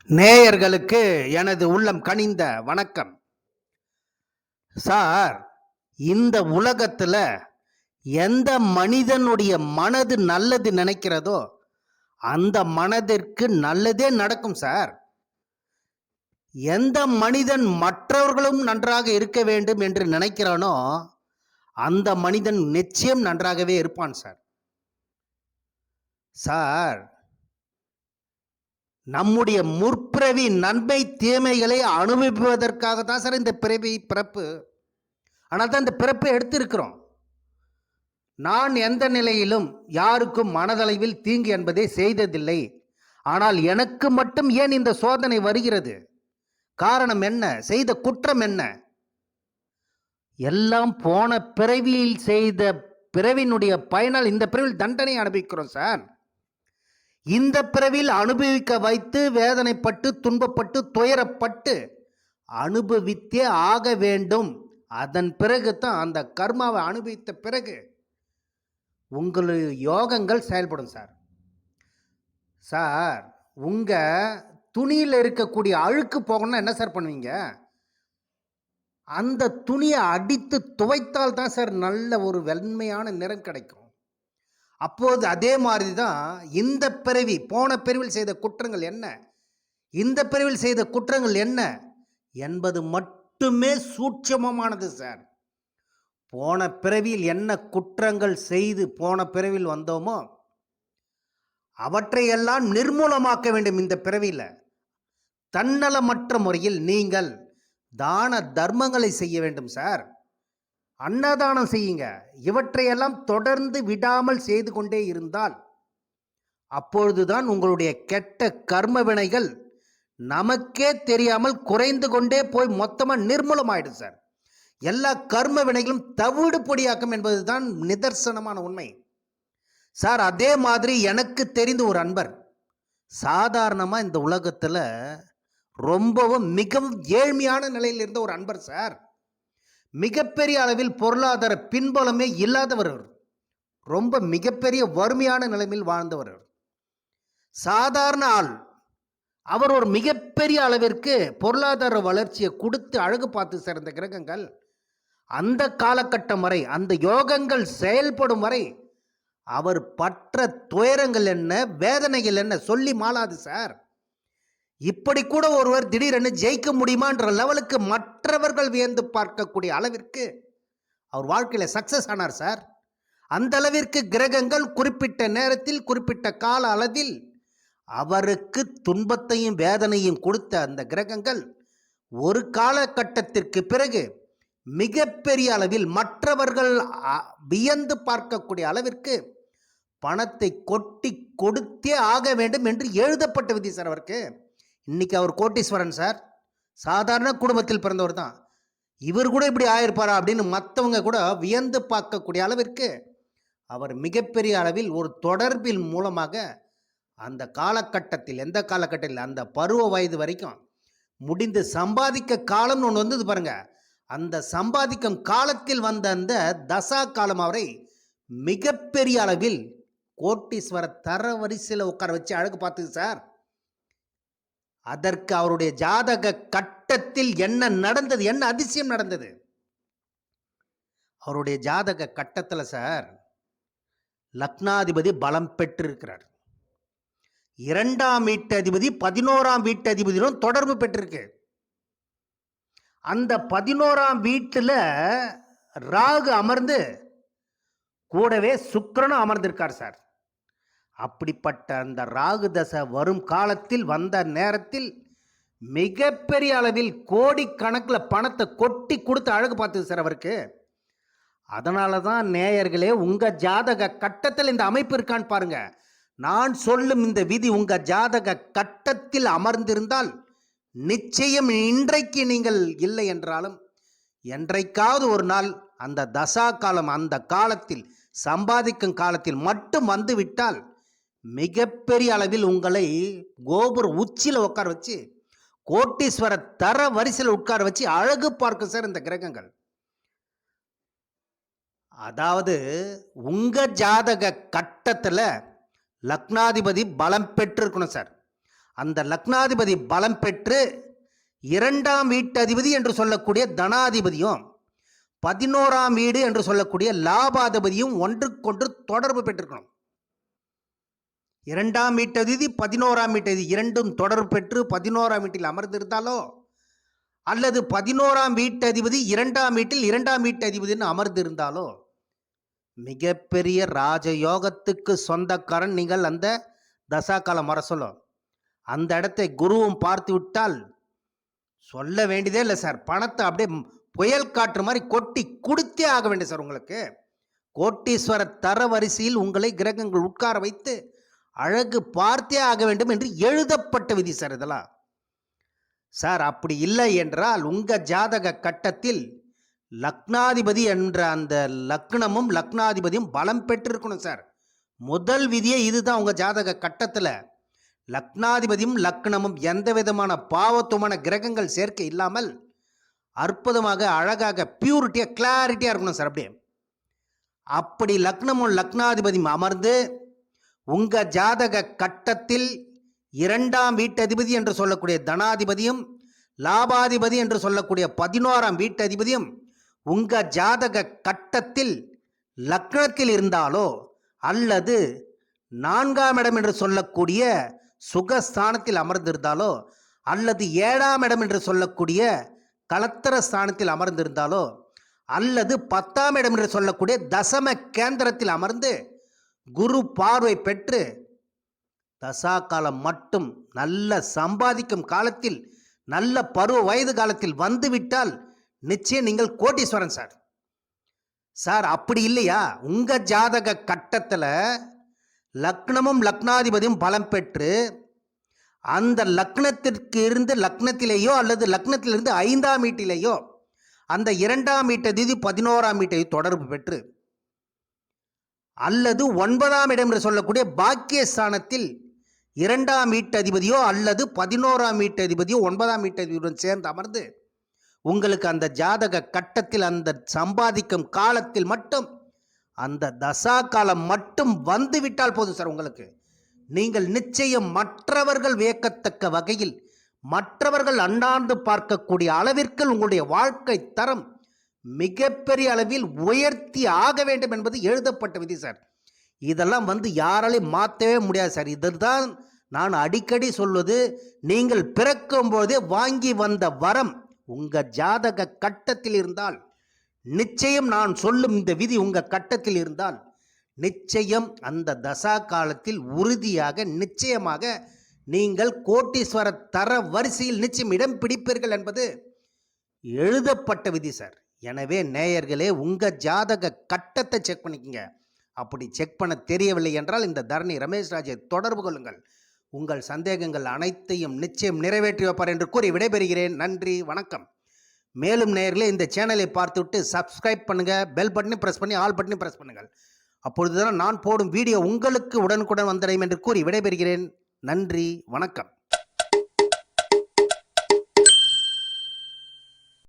நேயர்களுக்கு எனது உள்ளம் கனிந்த வணக்கம். சார், இந்த உலகத்துல எந்த மனிதனுடைய மனது நல்லது நினைக்கிறதோ அந்த மனதிற்கு நல்லதே நடக்கும் சார். எந்த மனிதன் மற்றவர்களும் நன்றாக இருக்க வேண்டும் என்று நினைக்கிறானோ அந்த மனிதன் நிச்சயம் நன்றாகவே இருப்பான் சார். சார், நம்முடைய முற்பிறவி நன்மை தீமைகளை அனுபவிப்பதற்காக தான் சார் இந்த பிறப்பு. ஆனால் தான் இந்த பிறப்பை எடுத்திருக்கிறோம். நான் எந்த நிலையிலும் யாருக்கும் மனதளவில் தீங்கு என்பதை செய்ததில்லை. ஆனால் எனக்கு மட்டும் ஏன் இந்த சோதனை வருகிறது? காரணம் என்ன? செய்த குற்றம் என்ன? எல்லாம் போன பிறவியில் செய்த பிறவினுடைய பயனால் இந்த பிறவியில் தண்டனை அனுபவிக்கிறோம் சார். இந்த பிறவியில் அனுபவிக்க வைத்து வேதனைப்பட்டு துன்பப்பட்டு துயரப்பட்டு அனுபவித்தே ஆக வேண்டும். அதன் பிறகு தான் அந்த கர்மாவை அனுபவித்த பிறகு உங்களுடைய யோகங்கள் செயல்படும் சார். சார், உங்கள் துணியில் இருக்கக்கூடிய அழுக்கு போகணும்னா என்ன சார் பண்ணுவீங்க? அந்த துணியை அடித்து துவைத்தால் தான் சார் நல்ல ஒரு வெண்மையான நிறம் கிடைக்கும். அப்போது அதே மாதிரி தான் இந்த பிறவி, போன பிறவில் செய்த குற்றங்கள் என்ன, இந்த பிறவில் செய்த குற்றங்கள் என்ன என்பது மட்டுமே சூட்சமமானது சார். போன பிறவியில் என்ன குற்றங்கள் செய்து போன பிறவியில் வந்தோமோ அவற்றையெல்லாம் நிர்மூலமாக்க வேண்டும். இந்த பிறவியில் தன்னலமற்ற முறையில் நீங்கள் தான தர்மங்களை செய்ய வேண்டும் சார். அன்னதானம் செய்யுங்க. இவற்றையெல்லாம் தொடர்ந்து விடாமல் செய்து கொண்டே இருந்தால் அப்பொழுதுதான் உங்களுடைய கெட்ட கர்ம வினைகள் நமக்கே தெரியாமல் குறைந்து கொண்டே போய் மொத்தமாக நிர்மூலமாயிடும் சார். எல்லா கர்ம வினைகளும் தவிடு பொடியாக்கும் என்பதுதான் நிதர்சனமான உண்மை சார். அதே மாதிரி எனக்கு தெரிந்த ஒரு அன்பர், சாதாரணமாக இந்த உலகத்தில் ரொம்பவும் மிகவும் ஏழ்மையான நிலையில் இருந்த ஒரு அன்பர் சார். மிகப்பெரிய அளவில் பொருளாதார பின்பலமே இல்லாதவர். ரொம்ப மிகப்பெரிய வறுமையான நிலைமையில் வாழ்ந்தவர். சாதாரண ஆள். அவர் ஒரு மிகப்பெரிய அளவிற்கு பொருளாதார வளர்ச்சியை கொடுத்து அழகு பார்த்து சேர்ந்த கிரகங்கள் அந்த காலகட்டம் வரை, அந்த யோகங்கள் செயல்படும் வரை அவர் பற்ற துயரங்கள் என்ன, வேதனைகள் என்ன சொல்லி மாளாது சார். இப்படி கூட ஒருவர் திடீரென ஜெயிக்க முடியுமான்ற லெவலுக்கு மற்றவர்கள் வியந்து பார்க்கக்கூடிய அளவிற்கு அவர் வாழ்க்கையில் சக்சஸ் ஆனார் சார். அந்த அளவிற்கு கிரகங்கள் குறிப்பிட்ட நேரத்தில் குறிப்பிட்ட கால அளவில் அவருக்கு துன்பத்தையும் வேதனையும் கொடுத்த அந்த கிரகங்கள் ஒரு காலகட்டத்திற்கு பிறகு மிகப்பெரிய அளவில் மற்றவர்கள் வியந்து பார்க்கக்கூடிய அளவிற்கு பணத்தை கொட்டி கொடுத்தே ஆக வேண்டும் என்று எழுதப்பட்ட விதி சார் அவருக்கு. இன்னைக்கு அவர் கோட்டீஸ்வரன் சார். சாதாரண குடும்பத்தில் பிறந்தவர் தான். இவர் கூட இப்படி ஆயிருப்பாரா அப்படின்னு மற்றவங்க கூட வியந்து பார்க்கக்கூடிய அளவிற்கு அவர் மிகப்பெரிய அளவில் ஒரு தொடர்பின் மூலமாக அந்த காலகட்டத்தில், எந்த காலகட்டத்தில், அந்த பருவ வயது வரைக்கும் முடிந்து சம்பாதிக்க காலம்னு ஒன்று வந்தது பாருங்க. அந்த சம்பாதிக்கும் காலத்தில் வந்த அந்த தசா காலம் அவரை மிகப்பெரிய அளவில் கோட்டீஸ்வர தர வரிசையில் உட்கார வச்சு அழகு பார்த்தது சார். அதற்கு அவருடைய ஜாதக கட்டத்தில் என்ன நடந்தது, என்ன அதிசயம் நடந்தது? அவருடைய ஜாதக கட்டத்தில் சார் லக்னாதிபதி பலம் பெற்றிருக்கிறார். 2ஆம் வீட்டு அதிபதி 11ஆம் வீட்டு அதிபதியும் தொடர்பு பெற்றிருக்கு. அந்த 11ஆம் வீட்டில் ராகு அமர்ந்து கூடவே சுக்கிரனும் அமர்ந்திருக்கார் சார். அப்படிப்பட்ட அந்த ராகு தசை வரும் காலத்தில் வந்த நேரத்தில் மிகப்பெரிய அளவில் கோடிக்கணக்கில் பணத்தை கொட்டி கொடுத்து அழகு பார்த்தது சார் அவருக்கு. அதனால தான் நேயர்களே, உங்கள் ஜாதக கட்டத்தில் இந்த அமைப்பு இருக்கான்னு பாருங்க. நான் சொல்லும் இந்த விதி உங்கள் ஜாதக கட்டத்தில் அமர்ந்திருந்தால் நிச்சயம் இன்றைக்கு நீங்கள் இல்லை என்றாலும் என்றைக்காவது ஒரு நாள் அந்த தசா காலம், அந்த காலத்தில் சம்பாதிக்கும் காலத்தில் மட்டும் வந்து விட்டால் மிகப்பெரிய அளவில் உங்களை கோபுர உச்சியில் உட்கார வச்சு கோட்டீஸ்வர தர வரிசையில் உட்கார வச்சு அழகு பார்க்கும் சார் இந்த கிரகங்கள். அதாவது உங்கள் ஜாதக கட்டத்தில் லக்னாதிபதி பலம் பெற்றிருக்கணும் சார். அந்த லக்னாதிபதி பலம் பெற்று 2ஆம் வீட்டு அதிபதி என்று சொல்லக்கூடிய தனாதிபதியும் 11ஆம் வீடு என்று சொல்லக்கூடிய லாபாதிபதியும் ஒன்றுக்கொன்று தொடர்பு பெற்றிருக்கணும். 2ஆம் வீட்டதிபதி 11ஆம் வீட்டதிபதி இரண்டும் தொடர்பு பெற்று 11ஆம் வீட்டில் அமர்ந்திருந்தாலோ அல்லது 11ஆம் வீட்டதிபதி 2ஆம் வீட்டில் 2ஆம் வீட்டதிபதினு அமர்ந்திருந்தாலோ மிகப்பெரிய ராஜயோகத்துக்கு சொந்தக்காரன் நீங்கள். அந்த தசாகாலம் வர சொல்லும். அந்த இடத்தை குருவும் பார்த்து விட்டால் சொல்ல வேண்டியதே இல்லை சார். பணத்தை அப்படியே புயல் காற்று மாதிரி கொட்டி கொடுத்தே ஆக வேண்டும் சார். உங்களுக்கு கோட்டீஸ்வர தர வரிசையில் உங்களை கிரகங்கள் உட்கார வைத்து அழகு பார்த்தே ஆக வேண்டும் என்று எழுதப்பட்ட விதி சார் இதெல்லாம். சார் அப்படி இல்லை என்றால் உங்கள் ஜாதக கட்டத்தில் லக்னாதிபதி என்ற அந்த லக்னமும் லக்னாதிபதியும் பலம் பெற்றிருக்கணும் சார். முதல் விதியே இதுதான். உங்கள் ஜாதக கட்டத்தில் லக்னாதிபதியும் லக்னமும் எந்த விதமான பாவத்துவமான கிரகங்கள் சேர்க்கை இல்லாமல் அற்புதமாக அழகாக பியூரிட்டியாக கிளாரிட்டியாக இருக்கணும் சார். அப்படியே அப்படி லக்னமும் லக்னாதிபதியும் அமர்ந்து உங்கள் ஜாதக கட்டத்தில் 2ஆம் வீட்டதிபதி என்று சொல்லக்கூடிய தனாதிபதியும் லாபாதிபதி என்று சொல்லக்கூடிய 11ஆம் வீட்டதிபதியும் உங்கள் ஜாதக கட்டத்தில் லக்னத்தில் இருந்தாலோ அல்லது 4ஆம் இடம் என்று சொல்லக்கூடிய சுகஸ்தானத்தில் அமர்ந்திருந்தாலோ அல்லது 7ஆம் இடம் என்று சொல்லக்கூடிய கலத்திர ஸ்தானத்தில் அமர்ந்திருந்தாலோ அல்லது 10ஆம் இடம் என்று சொல்லக்கூடிய தசம கேந்திரத்தில் அமர்ந்து குரு பார்வை பெற்று தசா காலம் மட்டும் நல்ல சம்பாதிக்கும் காலத்தில் நல்ல பருவ வயது காலத்தில் வந்துவிட்டால் நிச்சயம் நீங்கள் கோட்டீஸ்வரன் சார். சார் அப்படி இல்லையா? உங்கள் ஜாதக கட்டத்தில் லக்னமும் லக்னாதிபதியும் பலம் பெற்று அந்த லக்னத்திற்கு இருந்து லக்னத்திலேயோ அல்லது லக்னத்திலிருந்து 5ஆம் வீட்டிலேயோ அந்த 2ஆம் வீட்டதிபதி 11ஆம் வீட்டை தொடர்பு பெற்று அல்லது 9ஆம் இடம் என்று சொல்லக்கூடிய பாக்கியஸ்தானத்தில் 2ஆம் வீட்டதிபதியோ அல்லது 11ஆம் வீட்டதிபதியோ 9ஆம் வீட்டதிபதியுடன் சேர்ந்து அமர்ந்து உங்களுக்கு அந்த ஜாதக கட்டத்தில் அந்த சம்பாதிக்கும் காலத்தில் மட்டும் அந்த தசா காலம் மட்டும் வந்து விட்டால் போதும் சார். உங்களுக்கு நீங்கள் நிச்சயம் மற்றவர்கள் வியக்கத்தக்க வகையில் மற்றவர்கள் அண்ணாந்து பார்க்கக்கூடிய அளவிற்கு உங்களுடைய வாழ்க்கை தரம் மிகப்பெரிய அளவில் உயர்த்தி ஆக வேண்டும் என்பது எழுதப்பட்ட விதி சார். இதெல்லாம் யாராலையும் மாற்றவே முடியாது சார். இதுதான் நான் அடிக்கடி சொல்வது. நீங்கள் பிறக்கும் போதே வாங்கி வந்த வரம் உங்கள் ஜாதக கட்டத்தில் இருந்தால் நிச்சயம் நான் சொல்லும் இந்த விதி உங்கள் கட்டத்தில் இருந்தால் நிச்சயம் அந்த தசா காலத்தில் உறுதியாக நிச்சயமாக நீங்கள் கோட்டீஸ்வர தர வரிசையில் நிச்சயம் இடம் பிடிப்பீர்கள் என்பது எழுதப்பட்ட விதி சார். எனவே நேயர்களே, உங்கள் ஜாதக கட்டத்தை செக் பண்ணிக்கங்க. அப்படி செக் பண்ண தெரியவில்லை என்றால் இந்த தரணி ரமேஷ் ராஜை தொடர்பு கொள்ளுங்கள். உங்கள் சந்தேகங்கள் அனைத்தையும் நிச்சயம் நிறைவேற்றி வைப்பார் என்று கூறி விடைபெறுகிறேன். நன்றி, வணக்கம். மேலும் நேயர்களே, இந்த சேனலை பார்த்துவிட்டு சப்ஸ்கிரைப் பண்ணுங்கள், பெல் பட்டனை ப்ரெஸ் பண்ணி ஆல் பட்டனை ப்ரெஸ் பண்ணுங்கள். அப்பொழுதுதான் நான் போடும் வீடியோ உங்களுக்கு உடனுக்குடன் வந்தடையும் என்று கூறி விடைபெறுகிறேன். நன்றி, வணக்கம்.